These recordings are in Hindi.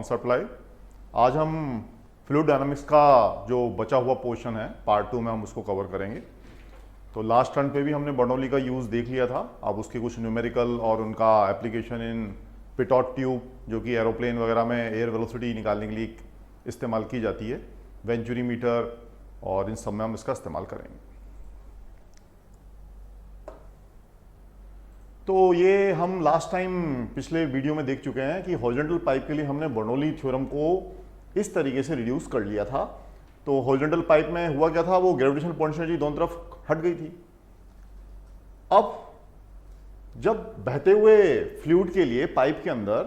Concept live. आज हम फ्लूइड डायनामिक्स का जो बचा हुआ पोर्शन है पार्ट 2 में हम उसको कवर करेंगे। तो लास्ट टर्न पे भी हमने बर्नौली का यूज़ देख लिया था। अब उसके कुछ न्यूमेरिकल और उनका एप्लीकेशन इन पिटॉट ट्यूब जो कि एरोप्लेन वगैरह में एयर वेलोसिटी निकालने के लिए इस्तेमाल की जाती है, वेंचुरी मीटर, और इन सब में हम इसका इस्तेमाल करेंगे। तो ये हम लास्ट टाइम पिछले वीडियो में देख चुके हैं कि हॉरिजॉन्टल पाइप के लिए हमने बर्नौली थ्योरम को इस तरीके से रिड्यूस कर लिया था। तो हॉरिजॉन्टल पाइप में हुआ क्या था, वो ग्रेविटेशनल पोटेंशियल एनर्जी दोनों तरफ हट गई थी। अब जब बहते हुए फ्लूइड के लिए पाइप के अंदर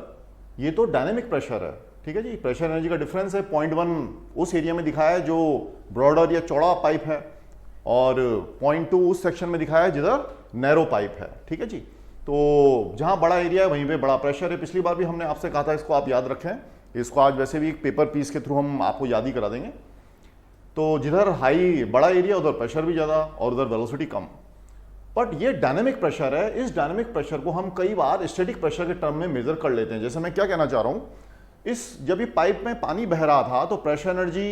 ये तो डायनेमिक प्रेशर है, ठीक है जी, प्रेशर एनर्जी का डिफरेंस है 0.1 उस एरिया में दिखाया है जो ब्रॉडर या चौड़ा पाइप है, और 0.2 उस सेक्शन में दिखाया है जिधर नैरो पाइप है, ठीक है जी। तो जहां बड़ा एरिया है वहीं पे बड़ा प्रेशर है। पिछली बार भी हमने आपसे कहा था इसको आप याद रखें, इसको आज वैसे भी एक पेपर पीस के थ्रू हम आपको याद ही करा देंगे। तो जिधर हाई बड़ा एरिया उधर प्रेशर भी ज़्यादा और उधर वेलोसिटी कम। बट ये डायनेमिक प्रेशर है, इस डायनेमिक प्रेशर को हम कई बार स्टैटिक प्रेशर के टर्म में मेजर कर लेते हैं। जैसे मैं क्या कहना चाह रहा हूँ, जब ये पाइप में पानी बह रहा था तो प्रेशर एनर्जी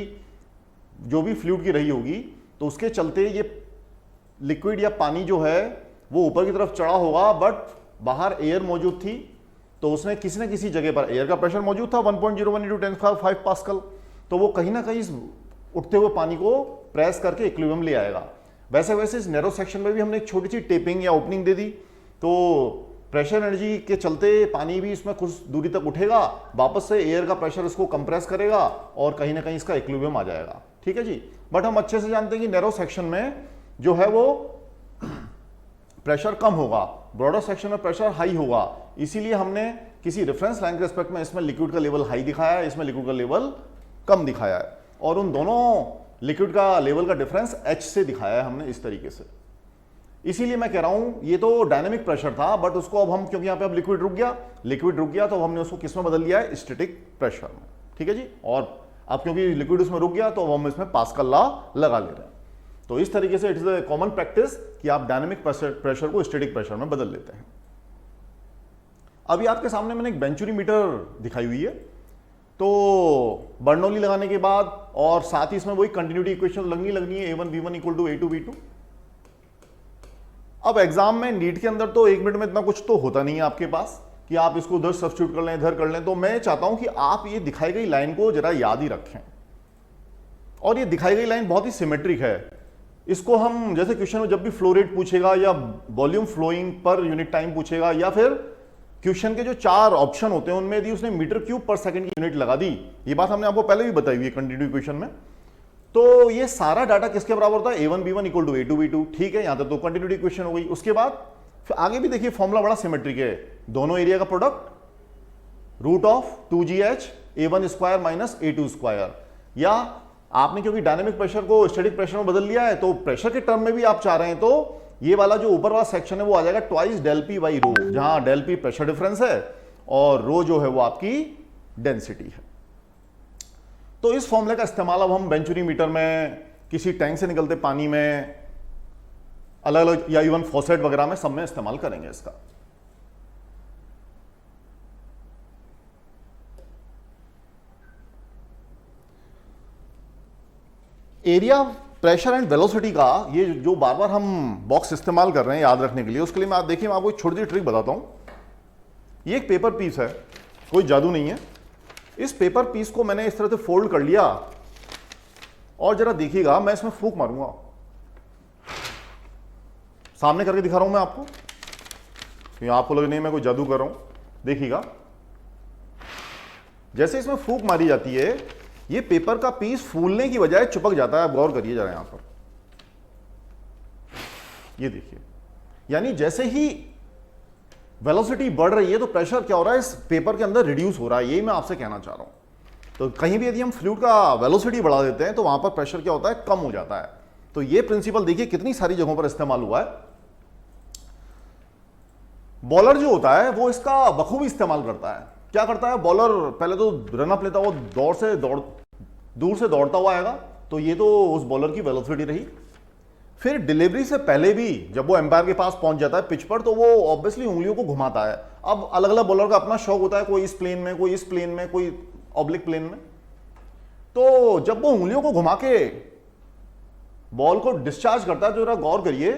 जो भी फ्लूइड की रही होगी, तो उसके चलते ये लिक्विड या पानी जो है वो ऊपर की तरफ चढ़ा होगा, बट बाहर एयर मौजूद थी, तो उसने किसी न किसी जगह पर एयर का प्रेशर मौजूद था 1.01 × 10⁵ पास्कल, तो वो कहीं ना कहीं उठते हुए पानी को प्रेस करके इक्विलिब्रियम ले आएगा। वैसे वैसे इस नैरो सेक्शन में भी हमने एक छोटी सी टेपिंग या ओपनिंग दे दी, तो प्रेशर एनर्जी के चलते पानी भी इसमें कुछ दूरी तक उठेगा, वापस से एयर का प्रेशर इसको कंप्रेस करेगा और कहीं ना कहीं इसका इक्विलिब्रियम आ जाएगा, ठीक है जी। बट हम अच्छे से जानते हैं कि नैरो सेक्शन में जो है वो प्रेशर कम होगा, ब्रॉडर सेक्शन में प्रेशर हाई होगा। इसीलिए हमने किसी रेफरेंस लाइन के रिस्पेक्ट में इसमें लिक्विड का लेवल हाई दिखाया है, इसमें लिक्विड का लेवल कम दिखाया है, और उन दोनों लिक्विड का लेवल का डिफरेंस H से दिखाया है हमने इस तरीके से। इसीलिए मैं कह रहा हूं ये तो डायनेमिक प्रेशर था, बट उसको अब हम, क्योंकि यहां पे अब लिक्विड रुक गया तो हमने उसको किस में बदल लिया है, स्टैटिक प्रेशर में, ठीक है जी। और अब क्योंकि लिक्विड उसमें रुक गया तो हम इसमें पास्कल लॉ लगा ले रहे हैं। तो इस तरीके से it is a common practice कि आप डायनेमिक प्रेशर को स्टैटिक प्रेशर में बदल लेते हैं। अभी आपके सामने मैंने एक वेंचुरी मीटर दिखाई हुई है। तो बर्नौली लगाने के बाद और साथ ही इसमें वही कंटिन्यूटी इक्वेशन लगनी है, A1 V1 = A2 V2। अब एग्जाम में नीट के अंदर तो 1 मिनट में इतना कुछ तो होता नहीं है आपके पास कि आप इसको उधर सब्स्टिट्यूट कर लें, इधर कर लें। तो मैं चाहता हूं कि आप ये दिखाई गई लाइन को जरा याद ही रखें, और ये दिखाई गई लाइन बहुत ही सिमेट्रिक है। इसको हम जैसे क्वेश्चन में जब भी फ्लो रेट पूछेगा या volume flowing per unit time पूछेगा, या फिर क्वेश्चन के जो 4 ऑप्शन होते हैं उनमें यदि उसने मीटर क्यूब पर सेकंड की यूनिट लगा दी, ये बात हमने आपको पहले भी बताई हुई है कंटिन्यू इक्वेशन में, तो ये सारा डाटा किसके बराबर होता है, A1 V1 = A2 V2, ठीक है। यहां तक तो कंटिन्यूटी इक्वेशन हो गई। उसके बाद फिर आगे भी देखिए फॉर्मूला बड़ा सिमेट्रिक है, दोनों एरिया का प्रोडक्ट √2GH A1² - A2², या आपने क्योंकि डायनेमिक प्रेशर को स्टैटिक प्रेशर में बदल लिया है तो प्रेशर के टर्म में भी आप चाह रहे हैं, तो ये वाला जो ऊपर वाला सेक्शन है वो आ जाएगा ट्वाइस ΔP/ρ, जहां ΔP प्रेशर डिफरेंस है और ρ जो है वो आपकी डेंसिटी है। तो इस फॉर्मूले का इस्तेमाल अब हम वेंचुरी मीटर में, किसी टैंक से निकलते पानी में, अलग अलग, या इवन फॉसेट वगैरह में, सब में इस्तेमाल करेंगे इसका। एरिया, प्रेशर एंड वेलोसिटी का ये जो बार बार हम बॉक्स इस्तेमाल कर रहे हैं याद रखने के लिए, उसके लिए मैं देखिए मैं आपको एक छोटी सी ट्रिक बताता हूं। ये एक पेपर पीस है, कोई जादू नहीं है। इस पेपर पीस को मैंने इस तरह से फोल्ड कर लिया, और जरा देखिएगा मैं इसमें फूंक मारूंगा, सामने करके दिखा रहा हूं मैं आपको, तो आपको लगे नहीं मैं कोई जादू कर रहा हूं। देखिएगा जैसे इसमें फूंक मारी जाती है, ये पेपर का पीस फूलने की बजाय चिपक जाता है। आप गौर करिए जरा यहां पर, ये देखिए, यानी जैसे ही वेलोसिटी बढ़ रही है तो प्रेशर क्या हो रहा है, इस पेपर के अंदर रिड्यूस हो रहा है। यही मैं आपसे कहना चाह रहा हूं। तो कहीं भी यदि हम फ्लूइड का वेलोसिटी बढ़ा देते हैं तो वहां पर प्रेशर क्या होता है, कम हो जाता है। तो ये प्रिंसिपल देखिए कितनी सारी जगहों पर इस्तेमाल हुआ है। बॉलर जो होता है वो इसका बखूबी इस्तेमाल करता है। क्या करता है बॉलर, पहले तो रनअप लेता, वो दूर से दौड़ता हुआ आएगा, तो ये तो उस बॉलर की वेलोसिटी रही। फिर डिलीवरी से पहले भी जब वो एम्पायर के पास पहुंच जाता है पिच पर, तो वो ऑब्वियसली उंगलियों को घुमाता है। अब अलग अलग बॉलर का अपना शौक होता है, कोई इस प्लेन में, कोई इस प्लेन में, कोई ऑब्लिक प्लेन में। तो जब वो उंगलियों को घुमा के बॉल को डिस्चार्ज करता है, जो जरा गौर करिए,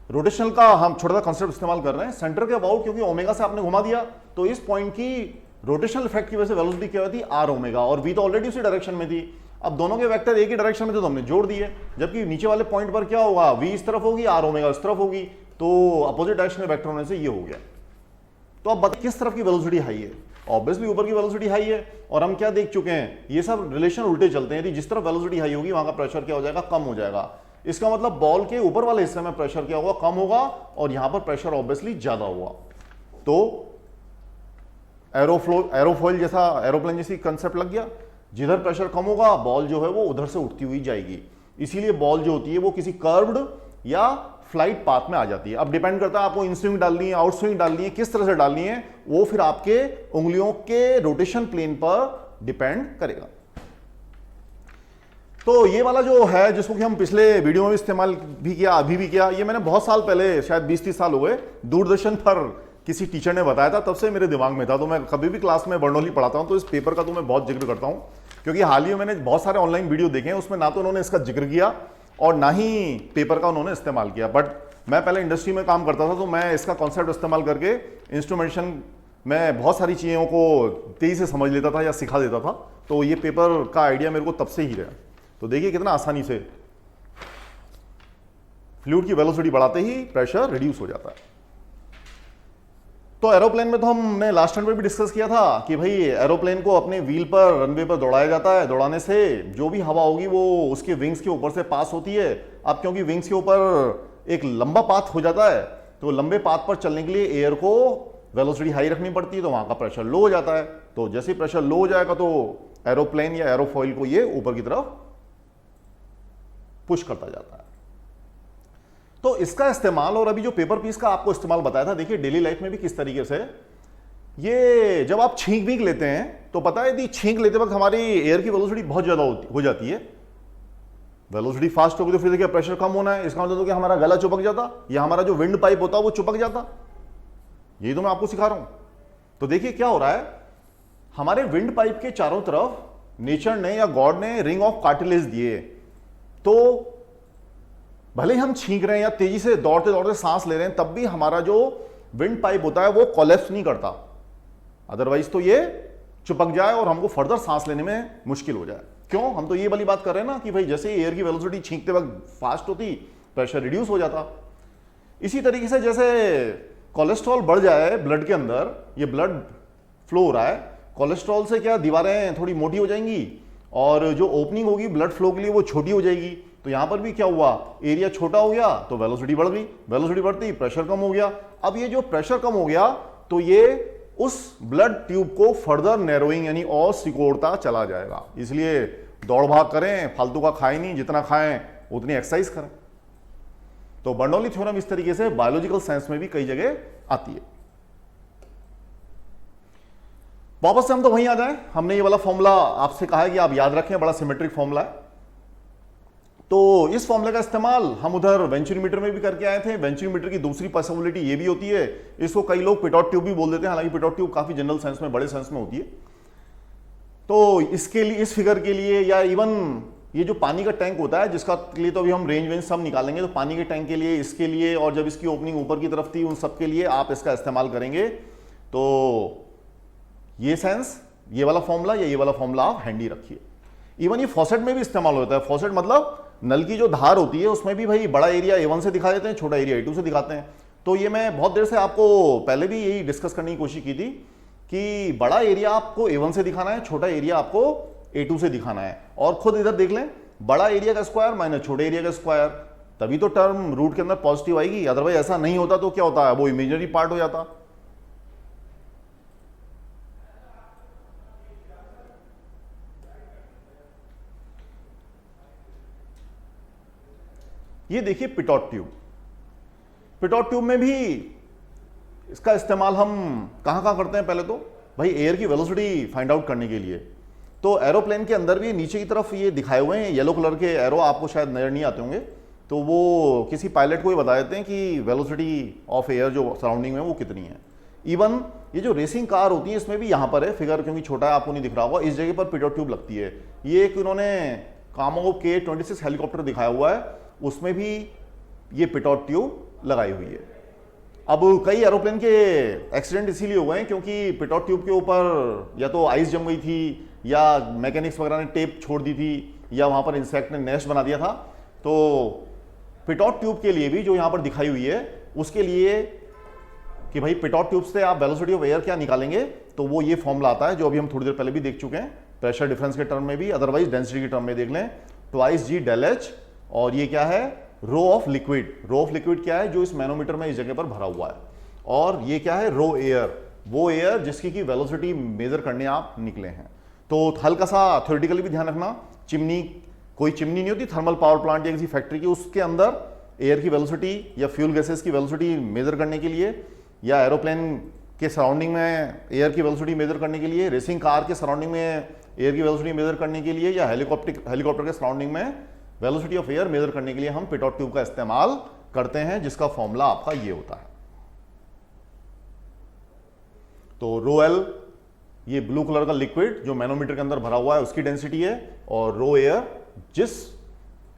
रोटेशनल का हम छोटा सा कंसेप्ट इस्तेमाल कर रहे हैं, सेंटर के अबाउट, क्योंकि ओमेगा से आपने घुमा दिया तो इस पॉइंट की रोटेशनल इफेक्ट की वजह से वेलोसिटी क्या होती है, आर ओमेगा, और वी तो ऑलरेडी उसी डायरेक्शन में थी। अब दोनों के वेक्टर एक ही डायरेक्शन में थे तो हमने जोड़ दिए, जबकि नीचे वाले पॉइंट पर क्या होगा, वी इस तरफ होगी, आर ओमेगा इस तरफ होगी, तो अपोजिट डायरेक्शन में वेक्टर होने से ये हो गया। तो अब बताइए किस तरफ की वेलोसिटी हाई है, ऑब्वियसली ऊपर की वेलोसिटी हाई है। और हम क्या देख चुके हैं, ये सब रिलेशन उल्टे चलते हैं, जिस तरफ वेलोसिटी हाई होगी वहां का प्रेशर क्या हो जाएगा, कम हो जाएगा। इसका मतलब बॉल के ऊपर वाले हिस्से में प्रेशर क्या होगा, कम होगा, और यहां पर प्रेशर ऑब्वियसली ज्यादा होगा। तो एरोफॉइल जैसा, एरोप्लेन जैसी कंसेप्ट लग गया, जिधर प्रेशर कम होगा बॉल जो है वो उधर से उठती हुई जाएगी, इसीलिए बॉल जो होती है वो किसी कर्व्ड या फ्लाइट पाथ में आ जाती है। अब डिपेंड करता है आपको इन स्विंग डालनी है, आउट स्विंग डालनी है, किस तरह से डालनी है, वो फिर आपके उंगलियों के रोटेशन प्लेन पर डिपेंड करेगा। तो ये वाला जो है, जिसको कि हम पिछले वीडियो में भी इस्तेमाल भी किया, अभी भी किया, ये मैंने बहुत साल पहले, शायद 20-30 साल हो गए, दूरदर्शन पर किसी टीचर ने बताया था, तब से मेरे दिमाग में था। तो मैं कभी भी क्लास में बर्नौली पढ़ाता हूं तो इस पेपर का तो मैं बहुत जिक्र करता हूं, क्योंकि हाल ही में मैंने बहुत सारे ऑनलाइन वीडियो देखे हैं, उसमें ना तो उन्होंने इसका जिक्र किया और ना ही पेपर का उन्होंने इस्तेमाल किया। बट मैं पहले इंडस्ट्री में काम करता था तो मैं इसका कॉन्सेप्ट इस्तेमाल करके इंस्ट्रूमेंटेशन में बहुत सारी चीज़ों को तेजी से समझ लेता था या सिखा देता था। तो ये पेपर का आइडिया मेरे को तब से ही रहा। तो देखिए कितना आसानी से फ्लूइड की वेलोसिटी बढ़ाते ही प्रेशर रिड्यूस हो जाता है। तो एरोप्लेन में तो हमने लास्ट टाइम पे भी डिस्कस किया था कि भाई एरोप्लेन को अपने व्हील पर, रनवे पर दौड़ाया जाता है, दौड़ाने से जो भी हवा होगी वो उसके विंग्स के ऊपर से पास होती है। अब क्योंकि विंग्स के ऊपर एक लंबा पाथ हो जाता है तो लंबे पाथ पर चलने के लिए एयर को वेलोसिटी हाई रखनी पड़ती है, तो वहां का प्रेशर लो हो जाता है। तो जैसे ही प्रेशर लो हो जाएगा तो एरोप्लेन या एरोफॉइल को ये ऊपर की तरफ पुश करता जाता है। तो इसका इस्तेमाल, और अभी जो पेपर पीस का आपको इस्तेमाल बताया था, देखिए डेली लाइफ में भी किस तरीके से ये, जब आप छींक बीक लेते हैं तो पता है यदि छींक लेते वक्त हमारी एयर की वेलोसिटी बहुत ज्यादा हो जाती है, वेलोसिटी फास्ट होगी तो फिर देखिए प्रेशर कम होना है, इसका मतलब कि हमारा गला चिपक जाता या हमारा जो विंड पाइप होता है वो चिपक जाता। यही तो मैं आपको सिखा रहा हूं। तो देखिए क्या हो रहा है, हमारे विंड पाइप के चारों तरफ नेचर ने या गॉड ने रिंग ऑफ कार्टिलेज दिए, तो भले ही हम छींक रहे हैं या तेजी से दौड़ते दौड़ते सांस ले रहे हैं, तब भी हमारा जो विंड पाइप होता है वो कोलैप्स नहीं करता, अदरवाइज तो ये चिपक जाए और हमको फर्दर सांस लेने में मुश्किल हो जाए। क्यों, हम तो ये वाली बात कर रहे हैं ना कि भाई जैसे एयर की वेलोसिटी छींकते वक्त फास्ट होती, प्रेशर रिड्यूस हो जाता। इसी तरीके से जैसे कोलेस्ट्रॉल बढ़ जाए ब्लड के अंदर, ये ब्लड फ्लो हो रहा है, कोलेस्ट्रॉल से क्या दीवारें थोड़ी मोटी हो जाएंगी और जो ओपनिंग होगी ब्लड फ्लो के लिए वो छोटी हो जाएगी। तो यहां पर भी क्या हुआ, एरिया छोटा हो गया तो वेलोसिटी बढ़ गई, वेलोसिटी बढ़ती प्रेशर कम हो गया। अब ये जो प्रेशर कम हो गया तो ये उस ब्लड ट्यूब को फर्दर नैरोइंग यानी और सिकोड़ता चला जाएगा। इसलिए दौड़ भाग करें, फालतू का खाएं नहीं, जितना खाएं उतनी एक्सरसाइज करें। तो बर्नौली थ्योरम इस तरीके से बायोलॉजिकल साइंस में भी कई जगह आती है। वापस से हम तो वहीं आ जाएं, हमने ये वाला फॉर्मूला आपसे कहा है कि आप याद रखें, बड़ा सिमेट्रिक फॉर्मूला है। तो इस फॉर्मूले का इस्तेमाल हम उधर वेंचुरीमीटर में भी करके आए थे। वेंचुरीमीटर की दूसरी पॉसिबिलिटी ये भी होती है, इसको कई लोग पिटॉट ट्यूब भी बोल देते हैं, हालांकि पिटॉट ट्यूब काफी जनरल सेंस में, बड़े सेंस में होती है। तो इसके लिए, इस फिगर के लिए, या इवन ये जो पानी का टैंक होता है जिसका के लिए तो अभी हम रेंज वेंज सब निकालेंगे, तो पानी के टैंक के लिए, इसके लिए, और जब इसकी ओपनिंग ऊपर की तरफ थी उन सब के लिए आप इसका इस्तेमाल करेंगे। तो ये सेंस, ये वाला फॉर्मूला या ये वाला फॉर्मूला आप हैंडी रखिए। इवन ये फॉसेट में भी इस्तेमाल होता है। फॉसेट मतलब नल की जो धार होती है उसमें भी भाई बड़ा एरिया A1 से दिखा देते हैं, छोटा एरिया A2 से दिखाते हैं। तो ये मैं बहुत देर से आपको पहले भी यही डिस्कस करने की कोशिश की थी कि बड़ा एरिया आपको A1 से दिखाना है, छोटा एरिया आपको A2 से दिखाना है। और खुद इधर देख लें, बड़ा एरिया का स्क्वायर माइनस छोटे एरिया का स्क्वायर, तभी तो टर्म रूट के अंदर पॉजिटिव आएगी, अदरवाइज ऐसा नहीं होता तो क्या होता है, वो इमेजिनरी पार्ट हो जाता। ये देखिए पिटॉट ट्यूब। पिटॉट ट्यूब में भी इसका इस्तेमाल हम कहां करते हैं, पहले तो भाई एयर की वेलोसिटी फाइंड आउट करने के लिए। तो एरोप्लेन के अंदर भी नीचे की तरफ ये दिखाए हुए हैं येलो कलर के एरो, आपको शायद नजर नहीं आते होंगे, तो वो किसी पायलट को ही बता देते हैं कि वेलोसिटी ऑफ एयर जो सराउंडिंग में वो कितनी है। इवन ये जो रेसिंग कार होती है इसमें भी यहाँ पर है फिगर, क्योंकि छोटा है आपको नहीं दिख रहा होगा, इस जगह पर पिटोट ट्यूब लगती है। ये एक उन्होंने कामो K-26 हेलीकॉप्टर दिखाया हुआ है, उसमें भी ये पिटोट ट्यूब लगाई हुई है। अब कई एरोप्लेन के एक्सीडेंट इसीलिए हुए हैं क्योंकि पिटोट ट्यूब के ऊपर या तो आइस जम गई थी, या मैकेनिक्स वगैरह ने टेप छोड़ दी थी, या वहां पर इंसेक्ट ने नेस्ट बना दिया था। तो पिटोट ट्यूब के लिए भी जो यहां पर दिखाई हुई है, उसके लिए कि भाई पिटोट ट्यूब से आप वेलोसिटी ऑफ एयर क्या निकालेंगे, तो वो ये फॉर्मूला आता है जो अभी हम थोड़ी देर पहले भी देख चुके हैं, प्रेशर डिफरेंस के टर्म में भी, अदरवाइज डेंसिटी के टर्म में देख लें, ट्वाइस G del H। और ये क्या है, rho of liquid. Rho of liquid क्या है, जो इस मैनोमीटर में इस जगह पर भरा हुआ है। और ये क्या है, रो एयर, वो एयर जिसकी की वेलोसिटी मेजर करने आप निकले हैं। तो हल्का सा थ्योरेटिकली भी ध्यान रखना, चिमनी, कोई चिमनी नहीं होती थर्मल पावर प्लांट या किसी फैक्ट्री की, उसके अंदर एयर की वेलोसिटी या फ्यूल गैसेस की वेलोसिटी मेजर करने के लिए, या एरोप्लेन के सराउंडिंग में एयर की वेलोसिटी मेजर करने के लिए, रेसिंग कार के सराउंडिंग में एयर की वेलोसिटी मेजर करने के लिए, या हेलीकॉप्टर के सराउंडिंग में वेलोसिटी ऑफ एयर मेजर करने के लिए हम पिटोट ट्यूब का इस्तेमाल करते हैं, जिसका फॉर्मूला आपका ये होता है। तो रो एल, ये ब्लू कलर का लिक्विड जो मैनोमीटर के अंदर भरा हुआ है उसकी डेंसिटी है, और रो एयर जिस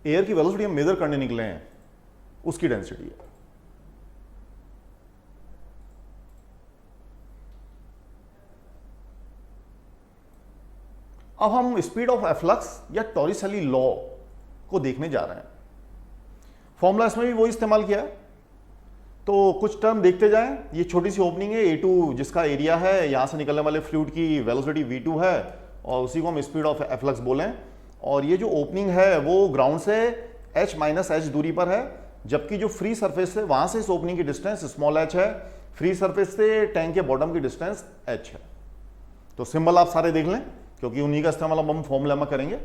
एयर की वेलोसिटी हम मेजर करने निकले हैं उसकी डेंसिटी है। अब हम स्पीड ऑफ एफ्लक्स या टॉरिसेली लॉ को देखने जा रहे हैं। फॉर्मूला इसमें भी वही इस्तेमाल किया है। तो कुछ टर्म देखते जाएं। ये छोटी सी ओपनिंग है A2, जिसका एरिया है, यहां से निकलने वाले फ्लूइड की वेलोसिटी V2 है, और उसी को हम स्पीड ऑफ एफ्लक्स बोलें। और ये जो ओपनिंग है वो ग्राउंड से h-h दूरी पर है, जबकि जो फ्री सरफेस है वहां से इस ओपनिंग की डिस्टेंस स्मॉल h है, फ्री सरफेस से टैंक के बॉटम की डिस्टेंस h है। तो सिंबल आप सारे देख लें, क्योंकि उन्हीं का इस्तेमाल हम फॉर्मूला में करेंगे।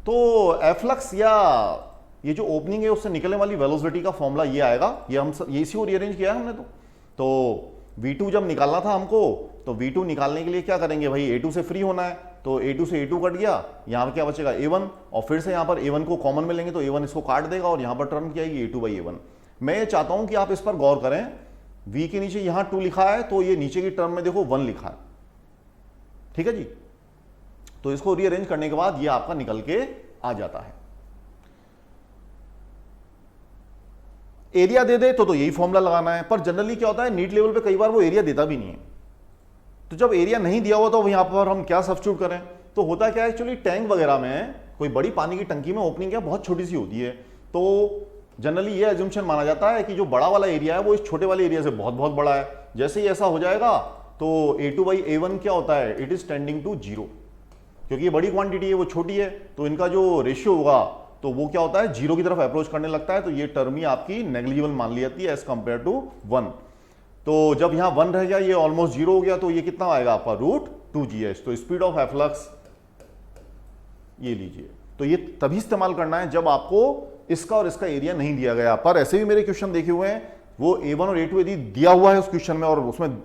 तो एफ्लक्स या ये जो ओपनिंग है उससे निकलने वाली वेलोसिटी का फॉर्मूला ये आएगा। ये हम ये इसी को रीअरेंज किया है हमने। तो V2 जब निकालना था हमको, तो V2 निकालने के लिए क्या करेंगे भाई, A2 से फ्री होना है, तो A2 से A2 कट गया, यहाँ पर क्या बचेगा A1, और फिर से यहाँ पर A1 को कॉमन में लेंगे तो A1 इसको काट देगा, और यहाँ पर टर्म क्या आएगी A2/A1। मैं ये चाहता हूं कि आप इस पर गौर करें, V के नीचे यहाँ 2 लिखा है, तो ये नीचे की टर्म में देखो 1 लिखा है, ठीक है जी। तो इसको रीअरेंज करने के बाद ये आपका निकल के आ जाता है। एरिया दे दे तो यही फॉर्मूला लगाना है, पर जनरली क्या होता है, नीट लेवल पे कई बार वो एरिया देता भी नहीं है। तो जब एरिया नहीं दिया हुआ तो यहां पर हम क्या सब्स्टिट्यूट करें, तो होता क्या है, एक्चुअली टैंक वगैरह में कोई बड़ी पानी की टंकी में ओपनिंग क्या बहुत छोटी सी होती है, तो जनरली ये एज्यूम्पशन माना जाता है कि जो बड़ा वाला एरिया है वो इस छोटे वाले एरिया से बहुत बहुत बड़ा है। जैसे ही ऐसा हो जाएगा तो A2/A1 क्या होता है, इट इज टेंडिंग टू 0, क्योंकि ये बड़ी क्वांटिटी है वो छोटी है, तो इनका जो रेशियो होगा तो वो क्या होता है, 0 की तरफ अप्रोच करने लगता है। तो ये टर्म ही आपकी नेग्लिजिबल मान ली जाती है एज कंपेयर टू 1। तो जब यहां 1 रह गया, ये ऑलमोस्ट 0 हो गया, तो ये कितना आएगा आपका √2gh। तो स्पीड ऑफ एफ्लक्स ये लीजिए। तो ये तभी इस्तेमाल करना है जब आपको इसका और इसका एरिया नहीं दिया गया। पर ऐसे भी मेरे क्वेश्चन देखे हुए हैं, वो A1 और A2 यदि दिया हुआ है उस क्वेश्चन में और उसमें,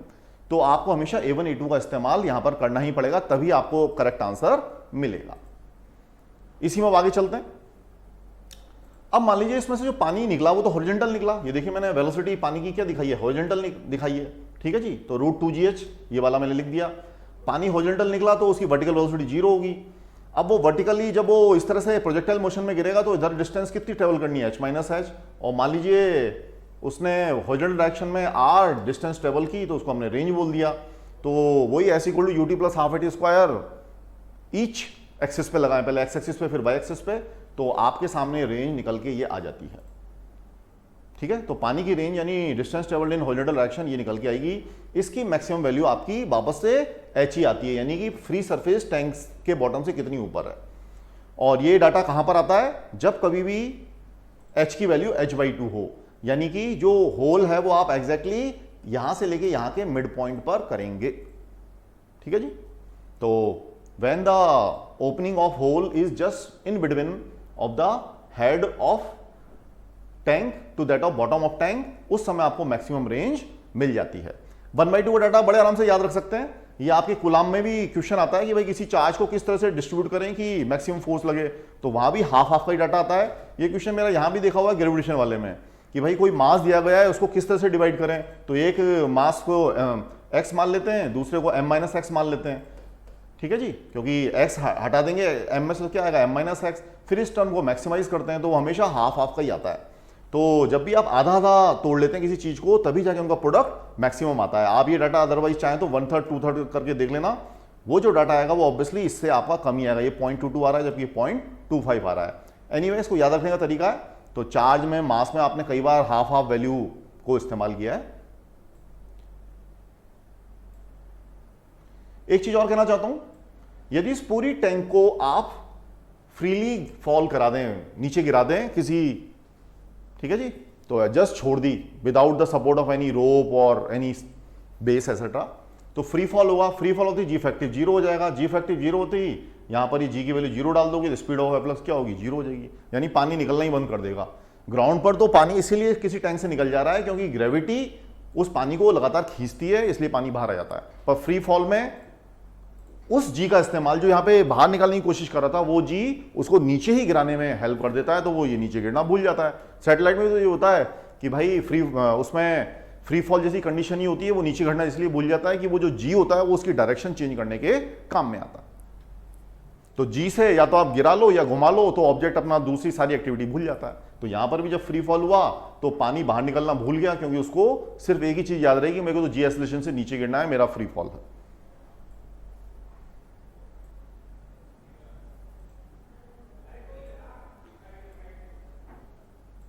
तो आपको हमेशा A1 A2 का इस्तेमाल यहां पर करना ही पड़ेगा, तभी आपको करेक्ट आंसर मिलेगा। इसी में आगे चलते हैं। अब मान लीजिए इसमें से जो पानी निकला वो तो हॉरिजॉन्टल निकला। ये देखिए मैंने वेलोसिटी पानी की क्या दिखाई है, हॉरिजॉन्टल दिखाई है, ठीक है जी। तो √2gh ये वाला मैंने लिख दिया। पानी हॉरिजॉन्टल निकला तो उसकी वर्टिकल वेलोसिटी 0 होगी। अब वो वर्टिकली जब वो इस तरह से प्रोजेक्टाइल मोशन में गिरेगा तो इधर डिस्टेंस कितनी ट्रेवल करनी है, h-h। और मान लीजिए उसने हॉरिजॉन्टल डायरेक्शन में r डिस्टेंस ट्रेवल की, तो उसको हमने रेंज बोल दिया। तो वही s = ut + ½ ईच एक्सिस पे लगाएं, पहले x एक्सिस पे फिर y एक्सिस पे, तो आपके सामने रेंज निकल के ये आ जाती है, ठीक है। तो पानी की रेंज यानी distance travelled in horizontal direction ये निकल के आएगी। इसकी मैक्सिमम वैल्यू आपकी वापस से h ही आती है, यानी कि फ्री सरफेस टैंक्स के बॉटम से कितनी ऊपर है। और ये डाटा कहां पर आता है, जब कभी भी h की वैल्यू h/2 हो, यानी कि जो होल है वो आप एग्जैक्टली यहां से लेके यहां के मिड पॉइंट पर करेंगे, ठीक है जी। तो when the opening of hole is just in between of the head of tank to that of bottom of tank, उस समय आपको मैक्सिमम रेंज मिल जाती है। 1/2 का डाटा बड़े आराम से याद रख सकते हैं। ये आपके कुलाम में भी क्वेश्चन आता है कि भाई किसी चार्ज को किस तरह से डिस्ट्रीब्यूट करें कि मैक्सिमम फोर्स लगे, तो वहां भी हाफ का ही डाटा आता है। ये क्वेश्चन मेरा यहां भी देखा हुआ है ग्रेविटेशन वाले में, कि भाई कोई मास दिया गया है उसको किस तरह से डिवाइड करें। तो एक मास को x मान लेते हैं, दूसरे को m माइनस एक्स मान लेते हैं, ठीक है जी, क्योंकि x हटा देंगे m में से क्या आएगा m माइनस एक्स, फिर इस टर्म को मैक्सिमाइज करते हैं तो वो हमेशा हाफ हाफ का ही आता है। तो जब भी आप आधा आधा तोड़ लेते हैं किसी चीज को तभी जाके उनका प्रोडक्ट मैक्सिमम आता है। आप ये डाटा अदरवाइज चाहें तो 1/3 2/3 करके देख लेना, वो जो डाटा आएगा वो ऑब्वियसली इससे आपका कम ही आएगा। ये 0.22 आ रहा है जबकि ये 0.25 आ रहा है। एनीवे इसको याद रखने का तरीका है, तो चार्ज में मास में आपने कई बार हाफ हाफ वैल्यू को इस्तेमाल किया है। एक चीज और कहना चाहता हूं, यदि इस पूरी टैंक को आप फ्रीली फॉल करा दें, नीचे गिरा दें किसी, ठीक है जी, तो जस्ट छोड़ दी without the support of any rope और एनी बेस एसेट्रा, तो फ्री फॉल होगा। फ्री फॉल होती जी इफेक्टिव 0 हो जाएगा। जी इफेक्टिव 0 होती ही यहां पर ही जी की वैल्यू 0 डाल दोगे तो स्पीड ऑफ एफ्लक्स क्या होगी, 0 हो जाएगी, यानी पानी निकलना ही बंद कर देगा। ग्राउंड पर तो पानी इसीलिए किसी टैंक से निकल जा रहा है क्योंकि ग्रेविटी उस पानी को लगातार खींचती है, इसलिए पानी बाहर आ जाता है। पर फ्री फॉल में उस जी का इस्तेमाल जो यहां पे बाहर निकालने की कोशिश कर रहा था, वो जी उसको नीचे ही गिराने में हेल्प कर देता है, तो वो ये नीचे गिरना भूल जाता है। सैटेलाइट में तो ये होता है कि भाई उसमें फ्री फॉल जैसी कंडीशन ही होती है, वो नीचे गिरना इसलिए भूल जाता है कि वो जो जी होता है वो उसकी डायरेक्शन चेंज करने के काम में आता है। तो जी से या तो आप गिरा लो या घुमा लो तो ऑब्जेक्ट अपना दूसरी सारी एक्टिविटी भूल जाता है। तो यहां पर भी जब फ्री फॉल हुआ तो पानी बाहर निकलना भूल गया क्योंकि उसको सिर्फ एक ही चीज याद रहेगी, मेरे को तो जी एस्लेशन से नीचे गिरना है, मेरा फ्री फॉल है।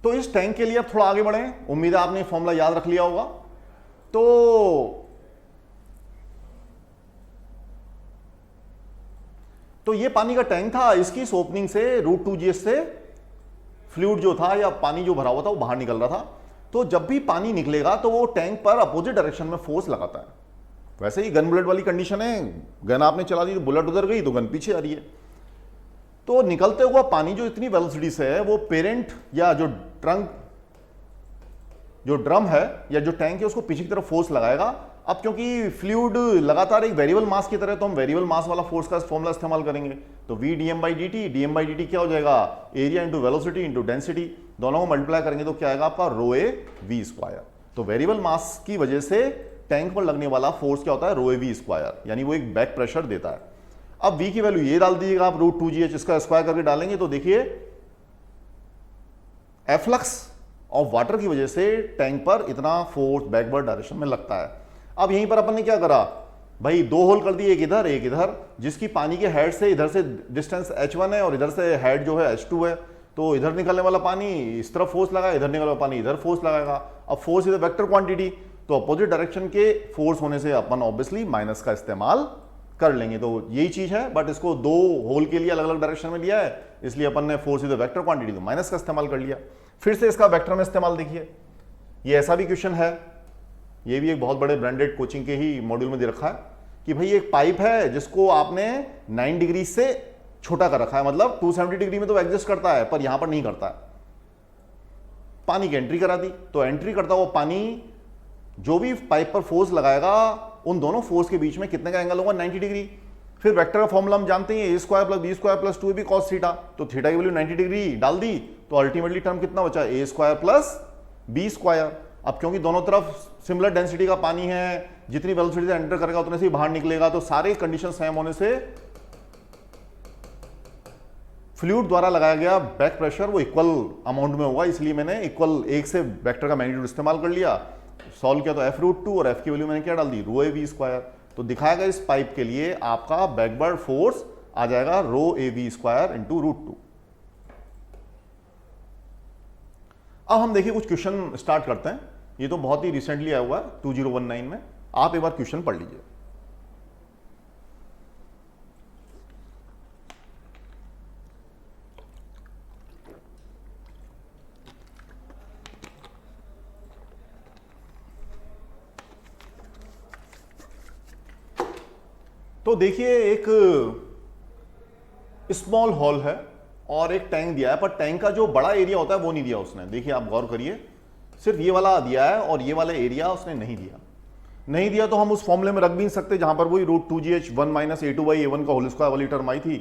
तो इस टैंक के लिए अब थोड़ा आगे बढ़े, उम्मीद है आपने फॉर्मूला याद रख लिया होगा। तो ये पानी का टैंक था, इसकी इस ओपनिंग से √2gh से फ्लूइड जो था या पानी जो भरा हुआ था वो बाहर निकल रहा था। तो जब भी पानी निकलेगा तो वो टैंक पर अपोजिट डायरेक्शन में फोर्स लगाता है। वैसे ही गन बुलेट वाली कंडीशन है, गन आपने चला दी तो बुलेट उधर गई तो गन पीछे आ रही है। तो निकलते हुआ पानी जो इतनी वेलोसिटी से है वो पेरेंट या जो ड्रम है या जो टैंक है उसको पीछे की तरफ फोर्स लगाएगा। अब क्योंकि फ्लूइड लगातार एक वेरिएबल मास की तरह, तो हम वेरिएबल मास वाला फोर्स का फॉर्मूला इस्तेमाल करेंगे। तो v dm/dt क्या हो जाएगा, area into velocity into density, दोनों को मल्टीप्लाई करेंगे तो क्या आएगा आपका ρ(a)v²। तो वेरिएबल मास की वजह से टैंक पर लगने वाला फोर्स क्या होता है, ρ(a)v², यानी वो एक बैक प्रेशर देता है। अब v की वैल्यू ये डाल दीजिएगा आप, √2gh, इसका स्क्वायर करके डालेंगे तो देखिए एफ्लक्स ऑफ वाटर की वजह से टैंक पर इतना फोर्स बैकवर्ड डायरेक्शन में लगता है। अब यहीं पर अपन ने क्या करा भाई, 2 होल कर दिए, एक इधर एक इधर, जिसकी पानी के हेड से इधर से डिस्टेंस h1 है और इधर से हेड जो है h2 है। तो इधर निकलने वाला पानी इस तरफ फोर्स लगाए, इधर निकलने वाला पानी इधर फोर्स लगाएगा। अब force is a vector quantity, तो अपोजिट डायरेक्शन के फोर्स होने से अपन ऑब्वियसली माइनस का इस्तेमाल कर लेंगे। तो यही चीज है, बट इसको 2 होल के लिए अलग अलग डायरेक्शन में लिया है, इसलिए अपन ने force is a vector quantity तो माइनस का इस्तेमाल कर लिया। फिर से इसका वेक्टर में इस्तेमाल देखिए, ये ऐसा भी क्वेश्चन है, ये भी एक बहुत बड़े ब्रांडेड कोचिंग के ही मॉड्यूल में दे रखा है कि भाई एक पाइप है जिसको आपने 9 डिग्री से छोटा कर रखा है, मतलब 270 डिग्री में तो एग्जिस्ट करता है पर यहां पर नहीं करता है। पानी की एंट्री करा दी, तो एंट्री करता हुआ पानी जो भी पाइप पर फोर्स लगाएगा उन दोनों फोर्स के बीच में कितने का एंगल होगा, 90 डिग्री। फिर वेक्टर का फॉर्मूला हम जानते हैं, a² + b² + 2ab cos theta, तो थीटा की वैल्यू 90 डिग्री डाल दी तो अल्टीमेटली टर्म कितना बचा, a² + b²। अब क्योंकि दोनों तरफ सिमिलर डेंसिटी का पानी है, जितनी वेलोसिटी से एंटर करेगा उतने से ही बाहर निकलेगा, तो सारे कंडीशन सेम होने से फ्लूइड द्वारा लगाया गया बैक प्रेशर वो इक्वल अमाउंट में होगा, इसलिए मैंने इक्वल 1 से वेक्टर का मैग्नीट्यूड इस्तेमाल कर लिया। सॉल्व किया तो f√2 और f की वैल्यू मैंने क्या डाल दी, ρ(a)v²। तो दिखाएगा इस पाइप के लिए आपका बैकवर्ड फोर्स आ जाएगा ρ(a)v² इंटू √2। अब हम देखिए कुछ क्वेश्चन स्टार्ट करते हैं। ये तो बहुत ही रिसेंटली आया हुआ है 2019 में, आप एक बार क्वेश्चन पढ़ लीजिए। तो देखिए एक स्मॉल हॉल है और एक टैंक दिया है, पर टैंक का जो बड़ा एरिया होता है वो नहीं दिया उसने। देखिए आप गौर करिए, सिर्फ ये वाला दिया है और ये वाला एरिया उसने नहीं दिया तो हम उस फॉर्मूले में रख भी नहीं सकते जहां पर वही √2gh 1 - a2/a1 का होल स्क्वायर वाली टर्म आई थी,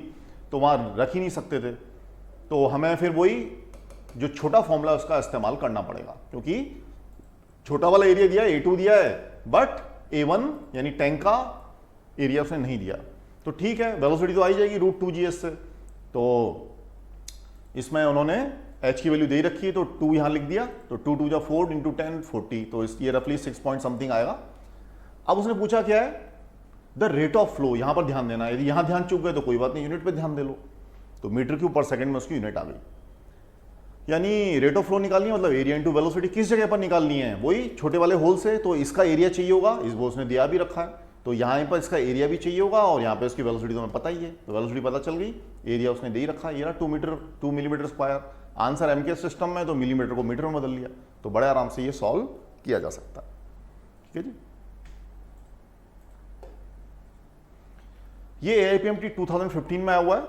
तो वहां रख ही नहीं सकते थे। तो हमें फिर वही जो छोटा फॉर्मूला उसका इस्तेमाल करना पड़ेगा, क्योंकि छोटा वाला एरिया दिया है, a2 दिया है, बट A1 यानी टैंक का एरिया उसने नहीं दिया, तो ठीक है, वेलोसिटी तो आई जाएगी √2GS से। तो इसमें उन्होंने h की वैल्यू दे रखी है, तो 2 यहां लिख दिया, तो 2 2 जा 4 × 10 40, तो ये रफली 6 पॉइंट समथिंग आएगा। अब उसने पूछा क्या है, द रेट ऑफ फ्लो, यहां पर ध्यान देना है, यदि यहां ध्यान चुक गए तो कोई बात नहीं, यूनिट पे ध्यान दे लो। तो मीटर क्यूब पर सेकंड में उसकी यूनिट आ गई, यानी रेट ऑफ फ्लो निकालनी है, मतलब एरिया इनटू वेलोसिटी किस जगह पर निकालनी है, वही छोटे वाले होल से। तो इसका एरिया चाहिए होगा, इस वो उसने दिया भी रखा है, तो यहाँ पर इसका एरिया भी चाहिए होगा, और यहाँ पे इसकी वेलोसिटी तो हमें पता ही है, तो वेलोसिटी पता चल गई, एरिया उसने दे ही रखा है, ये रहा 2 मिलीमीटर स्क्वायर। आंसर एम के सिस्टम में तो मिलीमीटर को मीटर में बदल लिया, तो बड़े आराम से ये सॉल्व किया जा सकता है। ठीक है जी, ये AIPMT 2015 में आया हुआ है,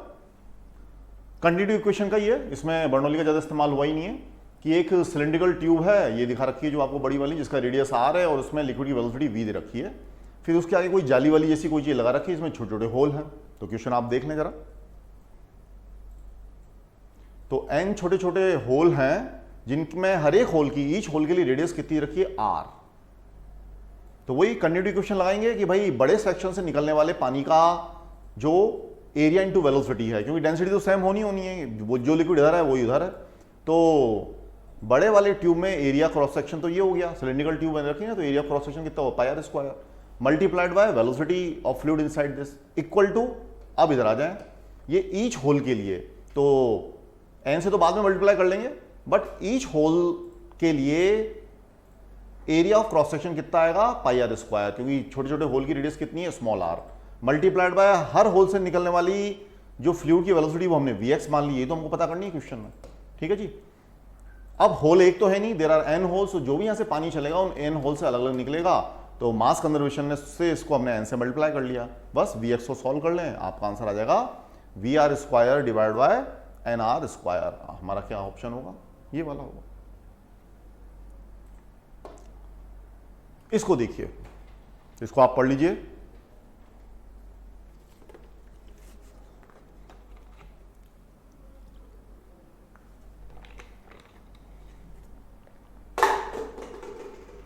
कंटिन्यूटी इक्वेशन का ही है, इसमें बर्नौली का ज्यादा इस्तेमाल हुआ ही नहीं है। कि एक सिलेंड्रिकल ट्यूब है, ये दिखा रखी है जो आपको बड़ी वाली, जिसका रेडियस R है और उसमें लिक्विड की वेलोसिटी V दे रखी है, फिर उसके आगे कोई जाली वाली जैसी कोई चीज लगा रखी है, इसमें छोटे छोटे होल हैं। तो क्वेश्चन आप देख लें जरा, तो n छोटे छोटे होल हैं, जिनमें हर एक होल की, ईच होल के लिए रेडियस कितनी रखी है, R। तो वही कंटिन्यूटी इक्वेशन लगाएंगे कि भाई बड़े सेक्शन से निकलने वाले पानी का जो एरिया इनटू वेलोसिटी है, क्योंकि डेंसिटी तो सेम होनी है, वो जो लिक्विड इधर है वही उधर है, तो बड़े वाले ट्यूब में एरिया क्रॉस सेक्शन तो ये हो गया, सिलेंड्रिकल ट्यूब बन रखी है, तो एरिया क्रॉस सेक्शन कितना हो, πr² multiplied by velocity of fluid inside this equal to, अब इधर आ जाए, ये ईच होल के लिए, तो n से तो बाद में मल्टीप्लाई कर लेंगे, बट ईच होल के लिए एरिया ऑफ क्रॉस सेक्शन कितना आएगा, πr², क्योंकि छोटे छोटे होल की रेडियस कितनी है, स्मॉल r, मल्टीप्लाइड बाय हर होल से निकलने वाली जो फ्लूइड की वेलोसिटी वो हमने Vx मान ली, ये तो हमको पता करनी है क्वेश्चन में। ठीक है जी, अब होल एक तो है नहीं, देयर आर n होल्स, तो जो भी यहां से पानी चलेगा उन n होल से अलग अलग निकलेगा, तो मास कंजर्वेशन से इसको हमने n से मल्टीप्लाई कर लिया, बस Vx को सॉल्व कर लें, आपका आंसर आ जाएगा VR² डिवाइड बाय nr²। हमारा क्या ऑप्शन होगा, ये वाला होगा। इसको देखिए, इसको आप पढ़ लीजिए,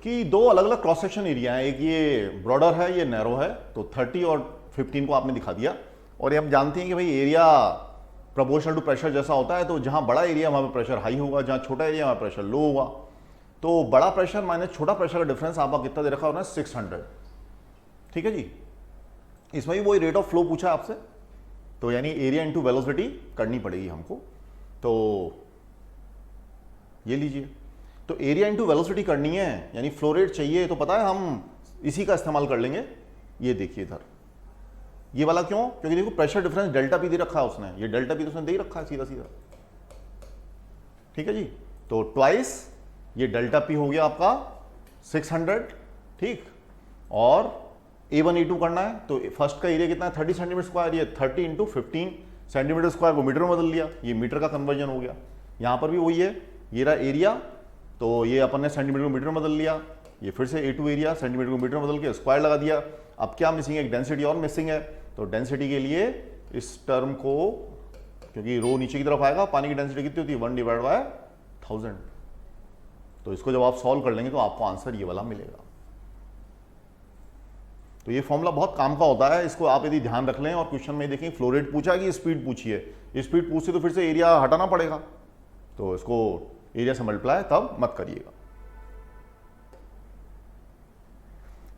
कि दो अलग अलग क्रॉस सेक्शन एरिया है, एक ये ब्रॉडर है, ये नैरो है, तो 30 और 15 को आपने दिखा दिया, और ये हम जानते हैं कि भाई एरिया प्रोपोर्शनल टू प्रेशर जैसा होता है, तो जहां बड़ा एरिया वहां पे प्रेशर हाई होगा, जहां छोटा एरिया वहां प्रेशर लो होगा, तो बड़ा प्रेशर माइनस छोटा प्रेशर का डिफरेंस आपका कितना दे रखा होना है, 600। ठीक है जी, इसमें भी वही रेट ऑफ फ्लो पूछा आपसे, तो यानी एरिया इंटू वेलोसिटी करनी पड़ेगी हमको, तो ये लीजिए, तो एरिया इंटू वेलोसिटी करनी है, यानी फ्लो रेट चाहिए, तो पता है हम इसी का इस्तेमाल कर लेंगे। ये देखिए इधर, ये वाला क्यों, क्योंकि देखो प्रेशर डिफरेंस डेल्टा पी दे रखा है उसने, ये डेल्टा पी तो उसने दे ही रखा है सीधा सीधा। ठीक है जी, तो ट्वाइस ये डेल्टा पी हो गया आपका 600, ठीक, और A1 A2 करना है, तो फर्स्ट का एरिया कितना है, 30 सेंटीमीटर स्क्वायर, ये 30 × 15 सेंटीमीटर स्क्वायर को मीटर में बदल लिया, ये मीटर का कन्वर्जन हो गया। यहां पर भी वही है, ये रहा एरिया, तो ये अपन ने सेंटीमीटर को मीटर में बदल लिया, ये फिर से A2 एरिया सेंटीमीटर को मीटर में बदल के स्क्वायर लगा दिया। अब क्या मिसिंग है, एक डेंसिटी और मिसिंग है, तो डेंसिटी के लिए इस टर्म को, क्योंकि रो नीचे की तरफ आएगा, पानी की डेंसिटी कितनी होती है, 1 डिवाइड बाय 1000, तो इसको जब आप सॉल्व कर लेंगे तो आपको आंसर ये वाला मिलेगा। तो ये फॉर्मूला बहुत काम का होता है, इसको आप यदि ध्यान रख लें, और क्वेश्चन में देखें फ्लो रेट पूछा कि स्पीड पूछी है, स्पीड पूछे तो फिर से एरिया हटाना पड़ेगा, तो इसको एरिया से मल्टीप्लाई तब मत करिएगा।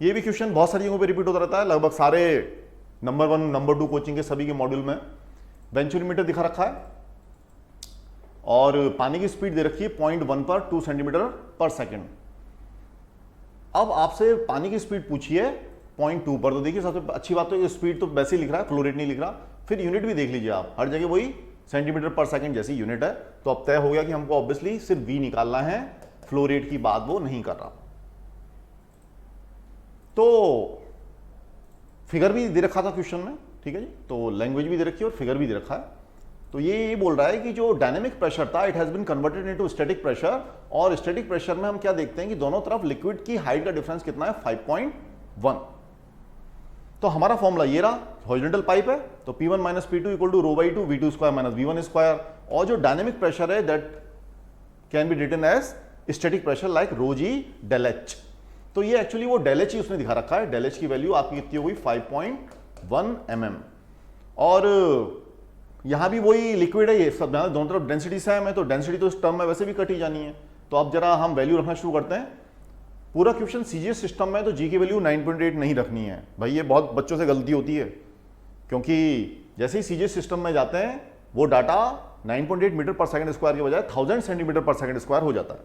ये भी क्वेश्चन बहुत सारी जगहों पे रिपीट होता रहता है, लगभग सारे नंबर 1 नंबर 2 कोचिंग के सभी के मॉड्यूल में वेंचुरीमीटर दिखा रखा है, और पानी की स्पीड दे रखी है 0.1 पर 2 सेंटीमीटर पर सेकेंड। अब आपसे पानी की स्पीड पूछी है 0.2 पर, तो देखिए सबसे अच्छी बात तो ये स्पीड तो वैसे ही लिख रहा है, फ्लो रेट नहीं लिख रहा, फिर यूनिट भी देख लीजिए आप, हर जगह वही सेंटीमीटर पर सेकंड जैसी यूनिट है, तो अब तय हो गया कि हमको ऑब्वियसली सिर्फ V निकालना है, फ्लो रेट की बात वो नहीं कर रहा। तो फिगर भी दे रखा था क्वेश्चन में, ठीक है जी, तो लैंग्वेज भी दे रखी है और फिगर भी दे रखा है। तो ये बोल रहा है कि जो डायनेमिक प्रेशर था it has been converted into static pressure, और स्टैटिक प्रेशर में हम क्या देखते हैं कि दोनों तरफ लिक्विड की हाइट का डिफरेंस कितना है, 5.1। तो हमारा फॉर्मूला ये रहा, हॉरिजॉन्टल पाइप है तो P1 minus P2 equal to ρ/2 V2 square minus V1 square, और जो डायनेमिक प्रेशर है that can be written as static pressure like ρg del H। तो ये एक्चुअली वो डेल एच ही उसने दिखा रखा है। डेल एच की वैल्यू आपकी कितनी हो गई 5.1 mm। और यहां भी वही लिक्विड है, ये सब दोनों तरफ डेंसिटी सेम है, तो डेंसिटी तो इस टर्म में वैसे भी कट ही जानी है। तो अब जरा हम वैल्यू रखना शुरू करते हैं। पूरा क्वेश्चन सीजीएस सिस्टम में तो जी की वैल्यू 9.8 नहीं रखनी है भाई, ये बहुत बच्चों से गलती होती है, क्योंकि जैसे ही सीजीएस सिस्टम में जाते हैं वो डाटा 9.8 मीटर पर सेकंड स्क्वायर के बजाय 1000 सेंटीमीटर पर सेकंड स्क्वायर हो जाता है।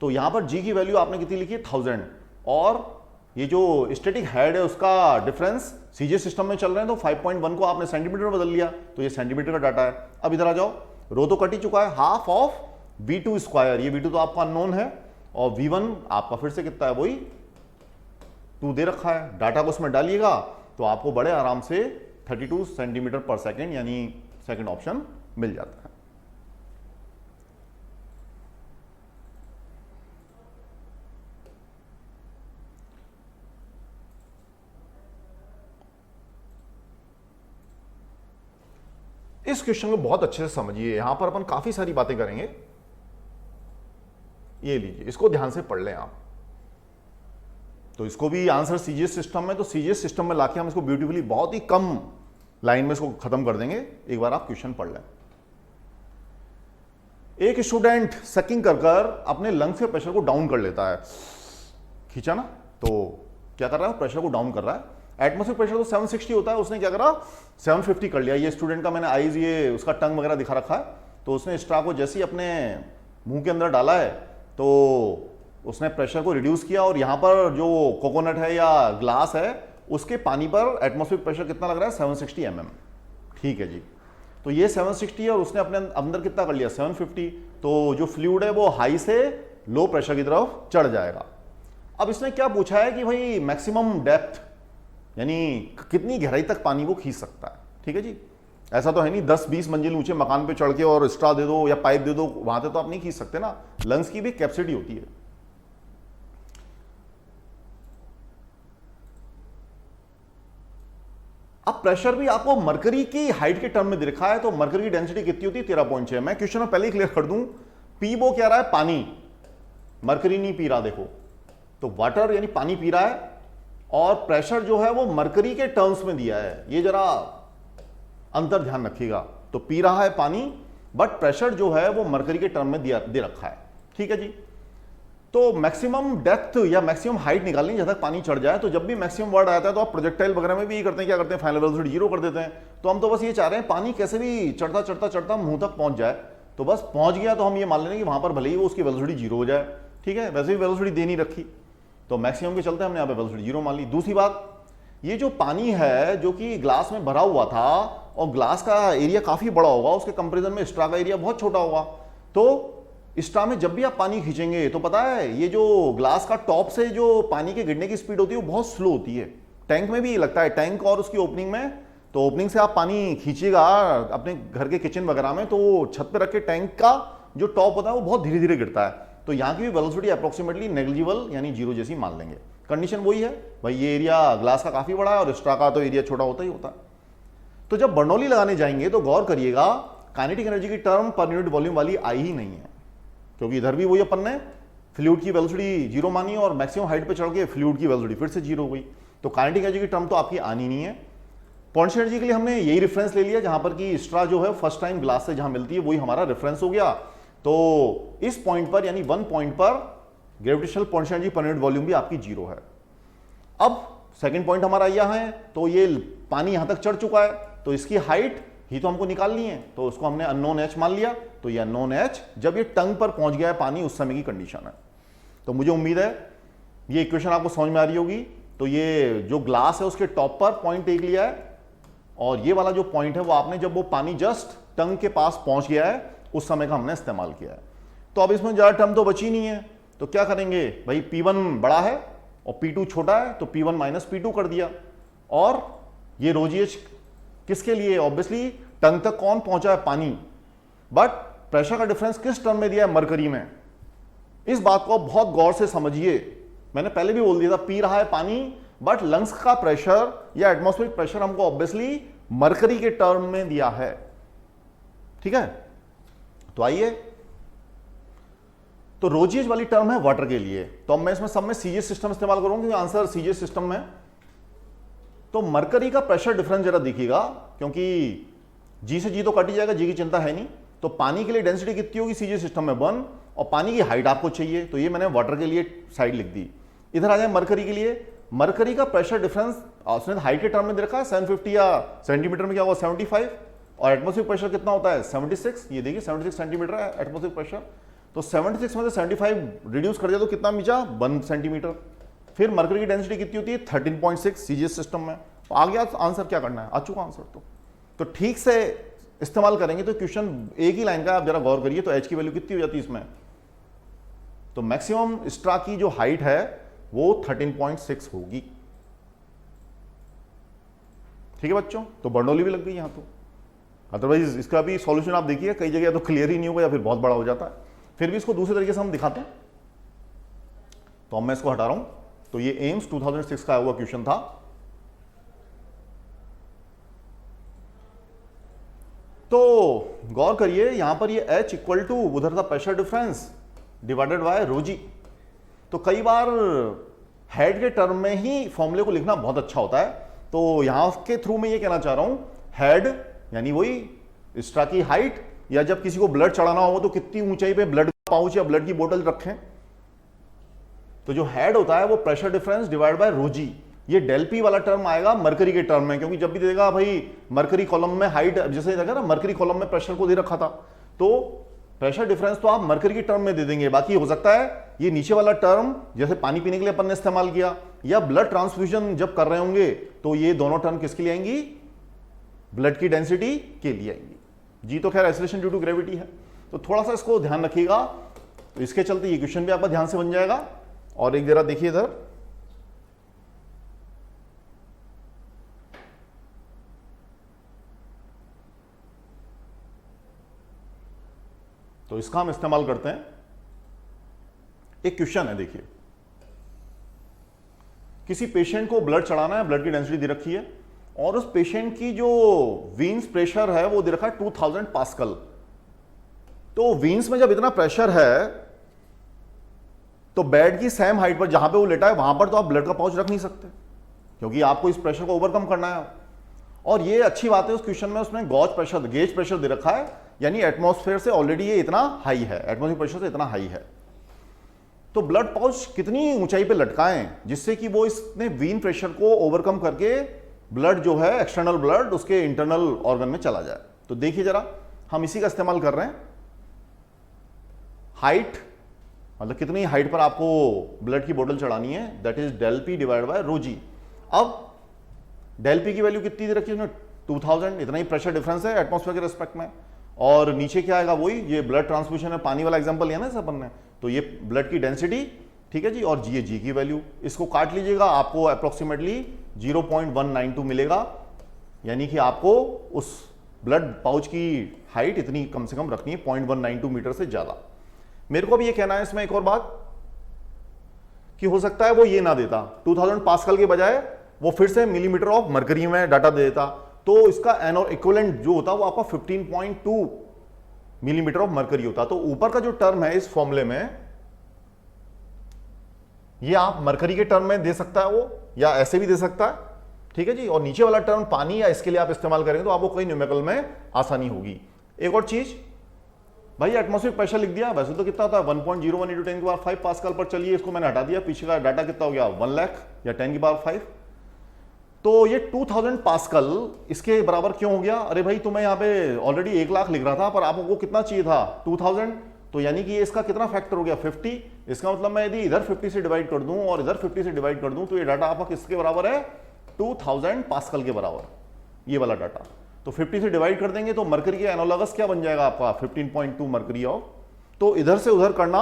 तो यहां पर जी की वैल्यू आपने कितनी लिखी है 1000, और ये जो स्टैटिक हेड है उसका डिफरेंस सीजीएस सिस्टम में चल रहे हैं तो 5.1 को आपने सेंटीमीटर में बदल लिया, तो ये सेंटीमीटर का डाटा है। अब इधर आ जाओ, रो तो कट ही चुका है, हाफ ऑफ v2 स्क्वायर, ये v2 तो आपका अननोन है, और v1 आपका फिर से कितना है, वही 2 दे रखा है। डाटा को उसमें डालिएगा तो आपको बड़े आराम से 32 सेंटीमीटर पर सेकेंड यानी सेकेंड ऑप्शन मिल जाता है। इस क्वेश्चन को बहुत अच्छे से समझिए, यहां पर अपन काफी सारी बातें करेंगे। ये लीजिए, इसको ध्यान से पढ़ लें आप। तो इसको भी आंसर सीजीएस सिस्टम में, तो सीजीएस सिस्टम में लाके हम इसको ब्यूटीफुली बहुत ही कम लाइन में इसको खत्म कर देंगे। एक बार आप क्वेश्चन पढ़ लें। एक स्टूडेंट सकिंग कर कर अपने लंग्स के प्रेशर को डाउन कर लेता है, खींचा ना, तो क्या कर रहा है, प्रेशर को डाउन कर रहा है। एटमॉस्फेरिक प्रेशर तो 760 होता है, उसने क्या करा 750 कर लिया। ये स्टूडेंट का मैंने आईज, ये उसका टंग वगैरह दिखा रखा है, तो उसने स्ट्रा को जैसे ही अपने मुंह के अंदर डाला है तो उसने प्रेशर को रिड्यूस किया, और यहां पर जो कोकोनट है या ग्लास है उसके पानी पर एटमॉस्फेरिक प्रेशर कितना लग रहा है 760 mm। ठीक है जी, तो ये 760 है और उसने अपने अंदर कितना कर लिया 750, तो जो फ्लूइड है वो हाई से लो प्रेशर की तरफ चढ़ जाएगा। अब इसने क्या पूछा है कि भाई मैक्सिमम डेप्थ यानी कितनी गहराई तक पानी वो खींच सकता है। ठीक है जी, ऐसा तो है नहीं 10-20 मंजिल ऊंचे मकान पे चढ़ के और स्ट्रा दे दो या पाइप दे दो, वहां से तो आप नहीं खींच सकते ना, लंग्स की भी कैपेसिटी होती है। अब प्रेशर भी आपको मरकरी की हाइट के टर्म में दे रखा है, तो मरकरी की डेंसिटी कितनी होती है 13.6। मैं क्वेश्चन में पहले ही क्लियर कर दूं, पी वो क्या रहा है पानी, मरकरी नहीं पी रहा, देखो तो वाटर यानी पानी पी रहा है, और प्रेशर जो है वो मरकरी के टर्म्स में दिया है, ये जरा अंतर ध्यान रखिएगा। तो पी रहा है पानी बट प्रेशर जो है वो मरकरी के टर्म में दे रखा है। ठीक है जी, तो मैक्सिमम डेप्थ या मैक्सिमम हाइट निकालनी जब तक पानी चढ़ जाए। तो जब भी मैक्सिमम वर्ड आता है तो आप प्रोजेक्टाइल वगैरह में भी ये करते हैं, क्या करते हैं फाइनल वेलोसिटी 0 कर देते हैं। तो हम तो बस ये चाह रहे हैं पानी कैसे भी चढ़ता चढ़ता चढ़ता मुंह तक पहुंच जाए, तो बस पहुंच गया तो हम ये मान लेंगे कि वहां पर भले ही वो उसकी वेलोसिटी 0 हो जाए। ठीक है, वैसे भी वेलोसिटी दे नहीं रखी, तो मैक्सिमम के चलते हमने यहाँ पे वेलोसिटी 0 मान ली। दूसरी बात, ये जो पानी है जो कि ग्लास में भरा हुआ था, और ग्लास का एरिया काफी बड़ा होगा, उसके कंपैरिजन में स्ट्रा का एरिया बहुत छोटा होगा, तो स्ट्रा में जब भी आप पानी खींचेंगे तो पता है ये जो ग्लास का टॉप से जो पानी के गिरने की स्पीड होती है वो बहुत स्लो होती है। टैंक में भी लगता है, टैंक और उसकी ओपनिंग में, तो ओपनिंग से आप पानी खींचिएगा अपने घर के किचन वगैरह में, तो छत पे रख के टैंक का जो टॉप होता है वो बहुत धीरे धीरे गिरता है, तो यहाँ की भी वेलोसिटी अप्रोक्सीमेटली नेग्लिजिबल यानी 0 जैसी मान लेंगे। कंडीशन वही है भाई, ये एरिया ग्लास का काफी बड़ा है और स्ट्रा का तो एरिया छोटा होता ही होता है। तो जब बर्नौली लगाने जाएंगे तो गौर करिएगा, काइनेटिक एनर्जी की टर्म पर यूनिट वॉल्यूम वाली आई ही नहीं है, क्योंकि इधर भी वही अपन ने फ्लूइड की वेलोसिटी 0 मानी और मैक्सिमम हाइट पे चढ़ के फ्लूइड की वेलोसिटी फिर से 0 हो गई, तो काइनेटिक एनर्जी की टर्म तो आपकी आनी नहीं है। पॉइंट्स एनर्जी के लिए हमने यही रेफरेंस ले लिया, जहां पर कि स्ट्रा जो है फर्स्ट टाइम ग्लास से जहां मिलती है वही हमारा रेफरेंस हो गया। तो इस पॉइंट पर यानी 1 पॉइंट पर gravitational points energy per unit volume भी आपकी 0 है। अब सेकंड पॉइंट हमारा यह है, तो ये पानी यहां तक चढ़ चुका है, तो इसकी हाइट ही तो हमको निकालनी है, तो उसको हमने अननोन एच मान लिया। तो ये अननोन एच जब ये टंग पर पहुंच गया है पानी, उस समय की कंडीशन है। तो मुझे उम्मीद है ये इक्वेशन आपको समझ में आ रही होगी। तो ये जो ग्लास है उसके टॉप पर पॉइंट एक लिया है, और ये वाला जो पॉइंट है वो आपने जब वो पानी जस्ट टंग के पास पहुंच गया है उस समय का हमने इस्तेमाल किया है। तो अब इसमें ज्यादा टर्म तो बची नहीं है, तो क्या करेंगे भाई, P1 बड़ा है और P2 छोटा है, तो P1 माइनस P2 कर दिया। और ये ρgh किसके लिए, ऑब्वियसली टंग तक कौन पहुंचा है, पानी, बट प्रेशर का डिफरेंस किस टर्म में दिया है, मरकरी में। इस बात को बहुत गौर से समझिए, मैंने पहले भी बोल दिया था, पी रहा है पानी बट लंग्स का प्रेशर या एटमॉस्फेरिक प्रेशर हमको ऑब्वियसली मरकरी के टर्म में दिया है। ठीक है, तो आइए तो रोजीएज वाली टर्म है वाटर के लिए, तो अब मैं इसमें सब में सीजीएस सिस्टम इस्तेमाल करूंगा क्योंकि आंसर सीजीएस सिस्टम में। तो मरकरी का प्रेशर डिफरेंस जरा दिखेगा, क्योंकि जी से जी तो कट ही जाएगा, जी की चिंता है नहीं। तो पानी के लिए डेंसिटी कितनी होगी सीजीएस सिस्टम में 1, और पानी की हाइट आपको चाहिए, तो ये मैंने वाटर के लिए साइड लिख दी। इधर आ जाए मरकरी के लिए, मरकरी का प्रेशर डिफरेंस उसने हाइट के टर्म में दे रखा है 750 या सेंटीमीटर में क्या होगा 75, और एटमॉस्फेरिक प्रेशर कितना होता है 76, ये देखिए 76 सेंटीमीटर है एटमॉस्फेरिक प्रेशर। तो 76 में से 75 रिड्यूस कर दिया तो कितना बचा 1 सेंटीमीटर। फिर मरकरी की डेंसिटी कितनी होती है 13.6 सीजीएस सिस्टम में। तो आ गया आंसर, क्या करना है, आ चुका आंसर। तो ठीक से इस्तेमाल करेंगे तो क्वेश्चन एक ही लाइन का, आप जरा गौर करिए। तो एच की वैल्यू कितनी हो जाती है इसमें, तो मैक्सिमम स्ट्रा की जो हाइट है वो 13.6 होगी। ठीक है बच्चों, तो बर्नौली भी लग गई यहां। तो अदरवाइज इसका भी सॉल्यूशन आप देखिए, कई जगह तो क्लियर ही नहीं होगा या फिर बहुत बड़ा हो जाता है। फिर भी इसको दूसरे तरीके से हम दिखाते हैं। तो अब मैं इसको हटा रहा हूं। तो ये एम्स 2006 का आया हुआ क्वेश्चन था। तो गौर करिए यहां पर ये H इक्वल टू उधर था प्रेशर डिफरेंस डिवाइडेड बाय रोजी। तो कई बार हेड के टर्म में ही फॉर्मूले को लिखना बहुत अच्छा होता है। तो यहां के थ्रू में ये कहना चाह रहा हूं, हेड यानी वही स्ट्रा की हाइट, या जब किसी को ब्लड चढ़ाना हो तो कितनी ऊंचाई पे ब्लड पाउच या ब्लड की बोतल रखें। तो जो हेड होता है वो प्रेशर डिफरेंस डिवाइड बाय रोजी। ये डेल पी वाला टर्म आएगा मरकरी के टर्म में, क्योंकि जब भी देगा भाई मरकरी कॉलम में हाइट, जैसे देखा ना मरकरी कॉलम में प्रेशर को दे रखा था, तो प्रेशर डिफरेंस तो आप मरकरी की टर्म में दे देंगे। बाकी हो सकता है ये नीचे वाला टर्म जैसे पानी पीने के लिए अपन ने इस्तेमाल किया, या ब्लड ट्रांसफ्यूजन जब कर रहे होंगे तो ये दोनों टर्म किसके लिए आएंगी, ब्लड की डेंसिटी के लिए आएंगी। जी तो खैर एक्सेलरेशन ड्यू टू ग्रेविटी है, तो थोड़ा सा इसको ध्यान रखिएगा। तो इसके चलते ये क्वेश्चन भी आपका ध्यान से बन जाएगा। और एक जरा देखिए इधर, तो इसका हम इस्तेमाल करते हैं। एक क्वेश्चन है, देखिए किसी पेशेंट को ब्लड चढ़ाना है, ब्लड की डेंसिटी दे रखी है, और उस पेशेंट की जो वीन्स प्रेशर है वो दे रखा है 2000 पास्कल। तो वीन्स में जब इतना प्रेशर है तो बेड की सेम हाइट पर जहां पे वो लेटा है वहां पर तो आप ब्लड का पाउच रख नहीं सकते, क्योंकि आपको इस प्रेशर को ओवरकम करना है। और ये अच्छी बात है, उस क्वेश्चन में उसने गेज प्रेशर दे रखा है, यानी एटमॉस्फेयर से ऑलरेडी ये इतना हाई है, एटमॉस्फेयर प्रेशर से इतना हाई है। तो ब्लड पाउच कितनी ऊंचाई पे लटकाएं जिससे कि वो इसने वीन प्रेशर को ओवरकम करके ब्लड जो है एक्सटर्नल ब्लड उसके इंटरनल ऑर्गन में चला जाए। तो देखिए जरा, हम इसी का इस्तेमाल कर रहे हैं। हाइट मतलब कितनी हाइट पर आपको ब्लड की बोतल चढ़ानी है, that is del P divide by rho g. अब डेल पी की वैल्यू कितनी दे रखी है उसने 2000, इतना ही प्रेशर डिफरेंस है एटमॉस्फेयर के रिस्पेक्ट में। और नीचे क्या आएगा, वही ये ब्लड ट्रांसफ्यूजन है, पानी वाला एग्जांपल लिया ना इस अपन ने, तो ये ब्लड की डेंसिटी, ठीक है जी, और जी की वैल्यू, इसको काट लीजिएगा, आपको अप्रोक्सीमेटली 0.192 मिलेगा। यानी कि आपको उस ब्लड पाउच की हाइट इतनी कम से कम रखनी है, 0.192 मीटर से ज्यादा। मेरे को भी ये कहना है इसमें एक और बात कि हो सकता है वो ये ना देता 2000 पास्कल के बजाय वो फिर से मिलीमीटर ऑफ मरकरी में डाटा दे देता, तो इसका एनोर इक्विवेलेंट जो होता है वो आपका 15.2 मिलीमीटर ऑफ मरकरी होता। तो ऊपर का जो टर्म है इस फॉर्मूले में, ये आप मरकरी के टर्म में दे सकता है वो, या ऐसे भी दे सकता है, ठीक है जी। और नीचे वाला टर्म पानी या इसके लिए आप इस्तेमाल करेंगे तो आपको कई न्यूमेरिकल में आसानी होगी। एक और चीज भाई, एटमॉस्फेरिक प्रेशर लिख दिया, वैसे तो कितना होता है 1.01 × 10⁵ पास्कल पर, चलिए इसको मैंने हटा दिया, पीछे का डाटा कितना हो गया 1 लाख या 10⁵। तो ये 2000 पास्कल इसके बराबर क्यों हो गया? अरे भाई तुम्हें यहाँ पे ऑलरेडी 1 लाख लिख रहा था, पर आपको कितना चाहिए था 2000, तो यानी कि ये इसका कितना फैक्टर हो गया 50। इसका मतलब मैं यदि इधर 50 से डिवाइड कर दूं और इधर 50 से डिवाइड कर दूं तो ये डाटा आपका किसके बराबर है 2000 पास्कल के बराबर, ये वाला डाटा। तो 50 से डिवाइड कर देंगे तो मरकरी के एनोलॉगस क्या बन जाएगा आपका 15.2 मरकरी ऑफ। तो इधर से उधर करना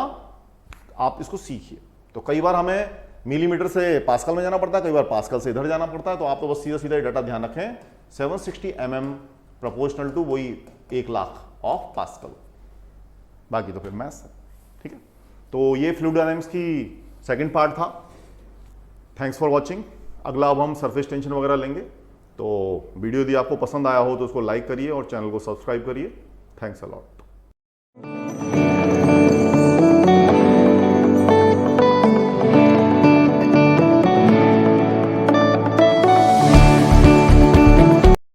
आप इसको सीखिए। तो कई बार हमें मिलीमीटर से पास्कल में जाना पड़ता है, कई बार पास्कल से इधर जाना पड़ता है, तो आप तो बस सीधा सीधा डाटा ध्यान रखें 760 mm प्रोपोर्शनल टू वही 1 लाख ऑफ पास्कल, बाकी तो फिर मैथ्स है, ठीक है। तो ये फ्लूइड डायनामिक्स की सेकंड पार्ट था। Thanks for watching. अगला अब हम सरफेस टेंशन वगैरह लेंगे। तो वीडियो यदि आपको पसंद आया हो तो उसको लाइक करिए और चैनल को सब्सक्राइब करिए। Thanks a lot.